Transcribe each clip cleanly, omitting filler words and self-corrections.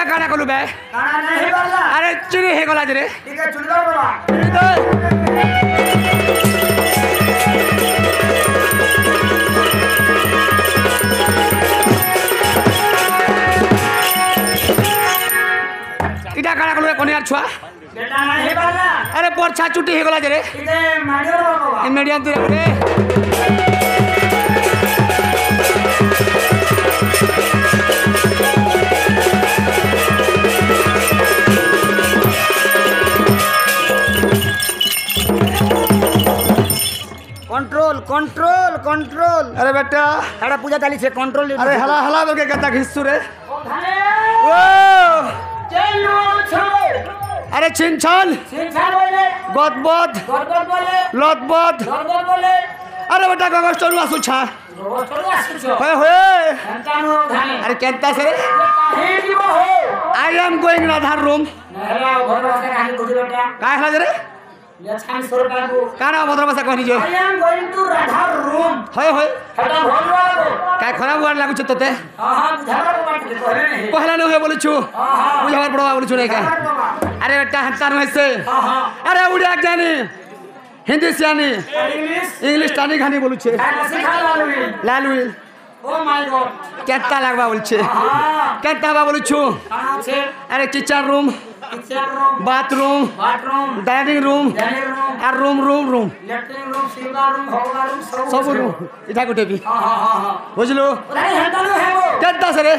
काना कलु बे काना नहीं बाला अरे चुरी हे गला रे ठीक है चुड़ी दो बाबा इटा काना कलु कोनियार छुआ बेटा नहीं बाला अरे पोरछा चुटी हे गला रे ठीक है माडियो बाबा मीडियम तू रे कंट्रोल कंट्रोल कंट्रोल अरे बेटा एड़ा पूजा चाली से कंट्रोल अरे हला हला करके कहता घिसू रे ओ ओ चलो छोड़ो अरे छिनछन सिंचान बोले गदबद गड़बड़ बोले लतबद गड़बड़ बोले अरे बेटा कागज टोरू आसु छा रोज छोड़ो आसुछो होए होए संतानो धाने अरे केंता से काहे जीव हो आई एम गोइंग राधार रूम नहरा घर वासे काहे गुजर बेटा काय हला रे ले छान सोर बाबू काना भद्र भाषा कहनी जो I am going to Radha room होए होए हटा भोलवा काय खराब वार लागु छ तते हां बुझावा को बात के कहले नहीं पहला न होए बोलु छु हां बुझावर पड़वा बोलु छु नहीं का अरे बेटा हंता न से हां अरे उड़िया जानी हिंदी सियानी इंग्लिश इंग्लिश टानी खानी बोलु छे खाना सिखा लालू लालू ओ माय गॉड केता लागबा बोलु छे हां केता बा बोलु छु कहां छे अरे kitchen room kitchen room bathroom bathroom dining room dining room আর room room room latrine room सिंगा रूम भोगा रूम सब রুম এটা গোটে বি हां हां हां हां বুঝলো अरे हेटालो है वो কেনতা সরে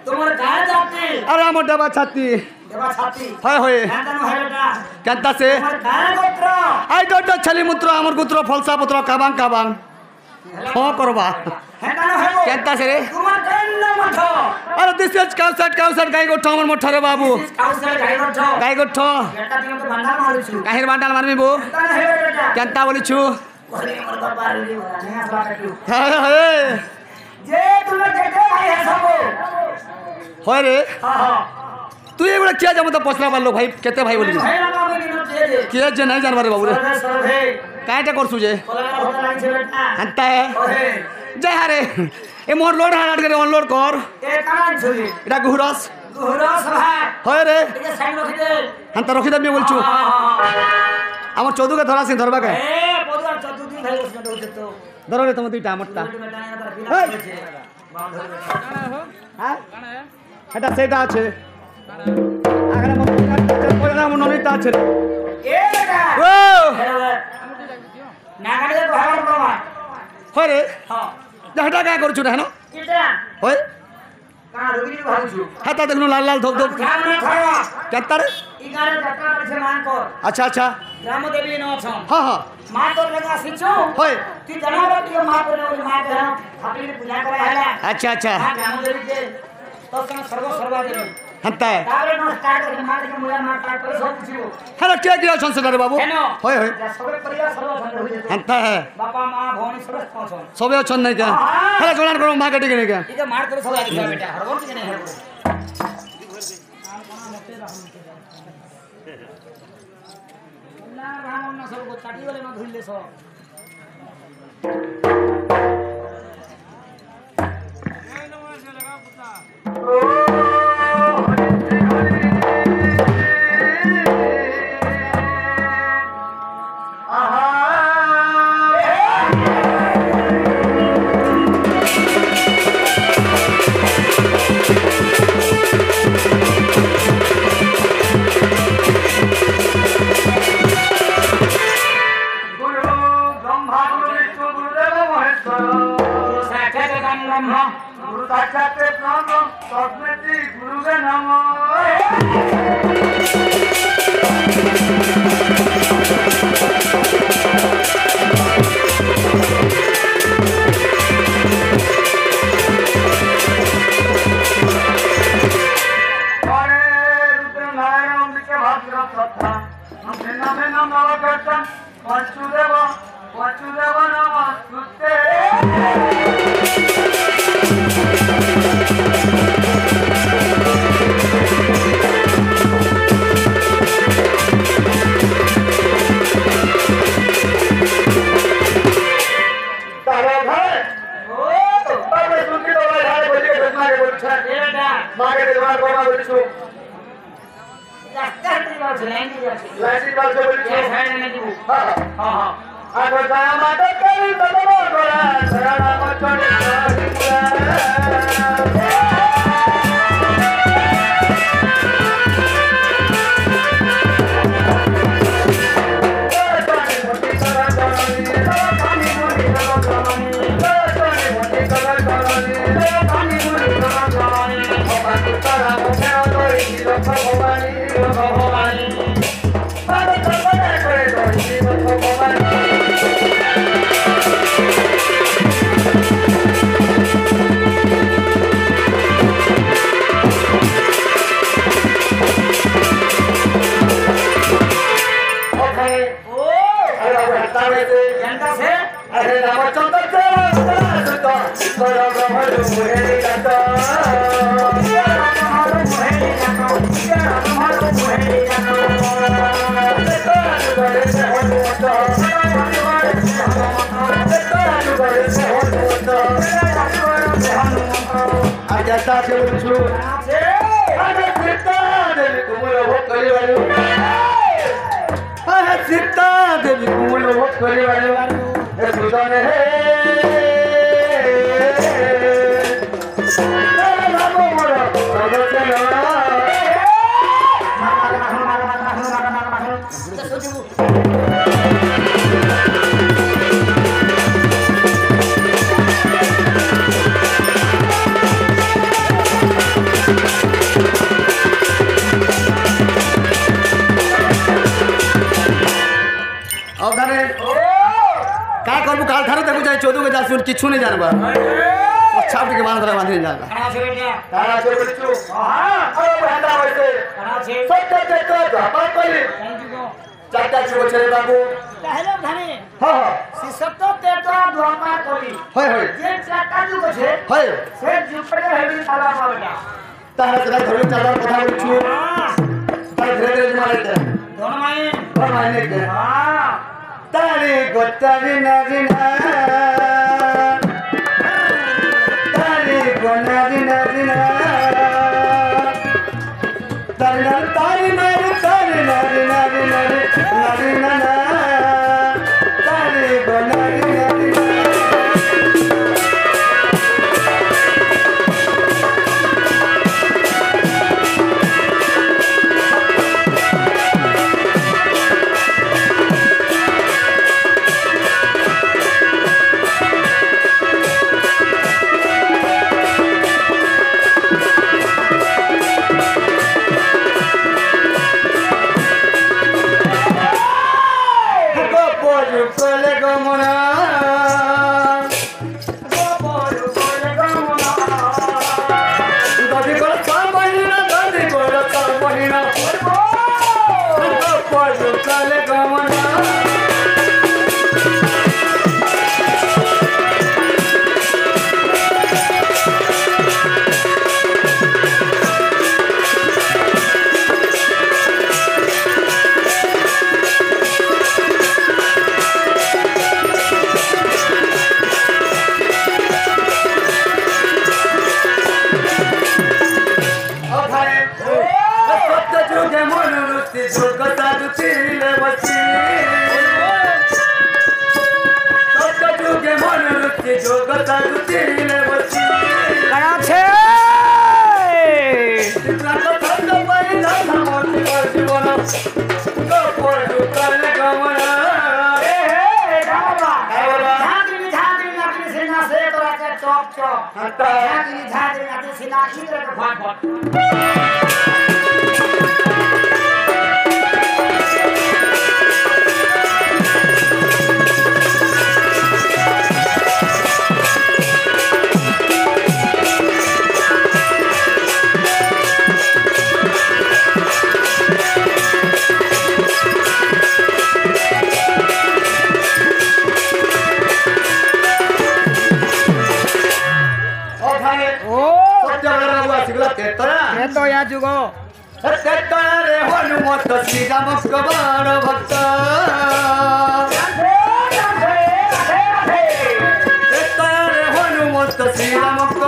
तुम्हारे कहां जाते আরে আমার ডাবা ছাতি देवा छाती হয় হয় हेटालो है बेटा কেনতা সে तुम्हारे कहां गोत्र আই ডট ছলি মূত্র আমার গোত্র ফলসা পত্র কাবাং কাবাং হ করবা हेटालो है वो কেনতা সরে तुम्हारे कन्न मठ আরে দিস ইজ কাউসাট গাই গোঠ আমার মঠরে বাবু काउसर गाई मठ গাই গোঠ बेटा तुम तो बंदा मारू छु কাহির বান্ডাল মারবি বউ हेटालो है बेटा কেনতা বলিছু ओरे मोर बाबा रे नहीं आसला काटू হ্যাঁ হ্যাঁ जे तुम जेते भाई है सब হয় রে हां हां তুই এগুলা কে যাবো তো পছলা পারলো ভাই কেতে ভাই বলি भाई बाबा के दिन दे दे কে যে নাই জানবারে বাবু রে सर्वे কাইটা করছু যে कोला होता लाइन से बेटा হান্তা হে ओहे জয় হারে এ মোর লোড হারাট করে অনলোড কর ए कान छुई এটা ঘুরস गुहरा सभा হয় রে ये साइड रखी दे হান্তা রখি দামি বলছু আমার চৌদুকে ধরা সিং ধরবা কে ए पोदर चतुर्थी भाई उसमें दो तो ধরো রে তুমি দুইটা আমারটা बेटा यहाँ पर হেই! बिना बांध बेटा হ্যাঁ এটা সেটা আছে আগরে মত পয়লা মন নলিটা আছে রে। ए बेटा ও नागाड़े तो हमार बाबा হয় রে हां যাটা কা করছু না হেন किटा হয় कहां रुकी भाऊ छु হাতা দেখনু লাল লাল ধপ ধপ ध्यान में खड़ा কেতা রে इगारे धक्का से मान को আচ্ছা আচ্ছা राम देवी नो छ হ্যাঁ হ্যাঁ मां तो लगा सिचो হয় ती जनाब की मां को ने मां को अपनी पूजा करे हैला আচ্ছা আচ্ছা हां राम देवी के तो सन सर्वा देवी হান্তা तारे नो स्टार्ट करके मां के मुया मां स्टार्ट करे सब कुछ হ্যালো কে কি আছেন সেটা রে বাবু हेनो হয় হয় सबे परिवार सर्व भंड हो जेतो হান্তা হ্যাঁ बापा मां भौणी सब पहुंचो সবে আছেন নাই কে হ্যালো জোড়ান করো মা কেটে কেনে কে इके मार करे सब आगे बेटा हरवन के नहीं है ना राम ना सब को चाटी वाले ना धुइले सब गुरु साक्षात ब्रह्म तस्मै गुरुवे नमः हरे रुद्र नारायण अंबिके भाद्र तथा भिन्न भिन्न नवकर्तन वासुदेव नमस्ते বলছেন এটা মাকে দেওয়ার কথা বলছো রাস্তা দিয়ে বলছে লাইন দিয়ে বলছে লাইসেন্স বলছো বলছো এই সাইডে না দিব হ্যাঁ হ্যাঁ হ্যাঁ আগো দয়া মাতা করি ততব গোলা শরণ চড়ি ఎంత సే अरे रामचंद्र सीता देवी कुमल भोग करे सुदन हे राम मोर काय करबू काल थारे देखु जाय 14 के जासुन किछु नहीं जानबा छाप के बांध रहा बांध जागा कना से बेटा तारा से बच्चो हां अरे भांडा वैसे कना से सत्य देखो जापा कोई थैंक यू चाचा छो चले बाबू कहलो धने हां हां सिसतो तेतो द्वामा कोली होय होय जे चाटा जु कछे होय से जुपड़े हेवी ताला बेटा तारा से धरो चला कथा बच्चो तारा धीरे धीरे मारे दे दोनों माई माने के हां तारी गोतारी नारिना तारी गोनारी नारिना तारी तारी नारी तारी नारी नारी नारी नारी नाना तारी गोनारी नारिना श्री राम भक्त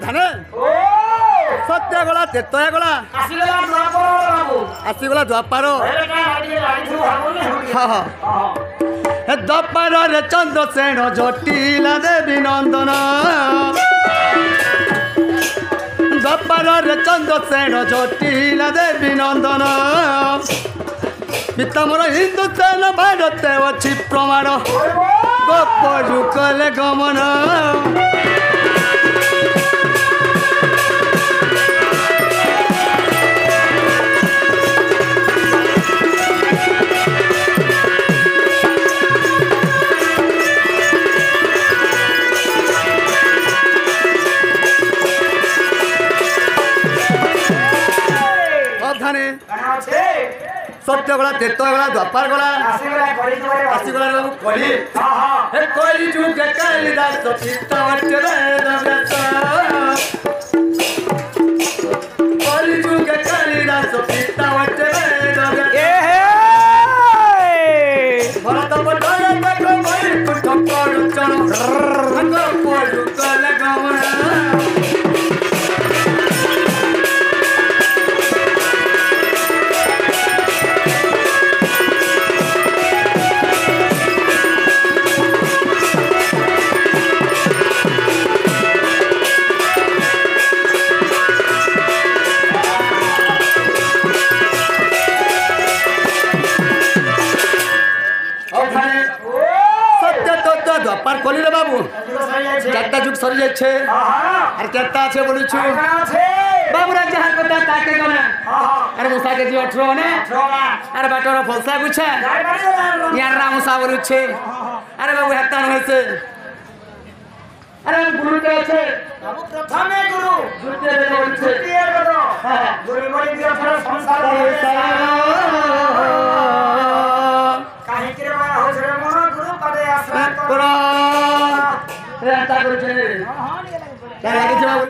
ଧାନେ ଓ ସତ୍ୟ ଗଲା ତେତୟା ଗଲା ଆସିଗଲା ଦ୍ୱାପର ବାବୁ ଆସିଗଲା ଦ୍ୱାପାର ହେଲେ କାଁ ଲାଗିଛୁ ଭାବୁନି ହଁ ହଁ ଏ ଦ୍ୱାପାରରେ ଚନ୍ଦ୍ରସେନ ଜଟିଲା ଦେବୀ ନନ୍ଦନ ଦ୍ୱାପାରରେ ଚନ୍ଦ୍ରସେନ ଜଟିଲା ଦେବୀ ନନ୍ଦନ ପିତା ମୋର ହିନ୍ଦୁସ୍ତାନ ଭାରତ ଅଛି ପ୍ରମାଣ ଗୋପ ଯୁଗଲେ ଗମନ ଅଧାନେ କାଣା ଅଛି ସତ୍ୟ ଗଲା ତେତ ଗଲା ଦ୍ୱାପାର ଗଲା ଆସିଗଲା କଳି ଜୋରେ ଆସିଗଲା ବାବୁ କଲି ହଁ ହଁ हे कोई जुगे कालिदास पिता वचरे रव्यास कोई जुगे कालिदास पिता वचरे रव्यास ए हे भरत बटोरे देखो कोई कुछ पड़ चलो रंग कोई कले गवना द्वापार कली रे बाबू चारटा जुग सरी जाइछे अरे केता छे बोलु छु बाबू रे जहां कथा ताके गना अरे मुसा के जी 18 ने अरे बाटोर फलसा गुछा यार रामुसा बोलु छे अरे बाबू हेता न होइसे अरे गुरु के छे बाबू प्रथमे गुरु द्वितीय रे बोलु छे द्वितीय गुरु गुरु बोली दियो थोड़ा संसार काहे के रे हो रे मन गुरु पदे आश्रय करो रे ता गुरु छे हां हां क्या लागे छे बाबू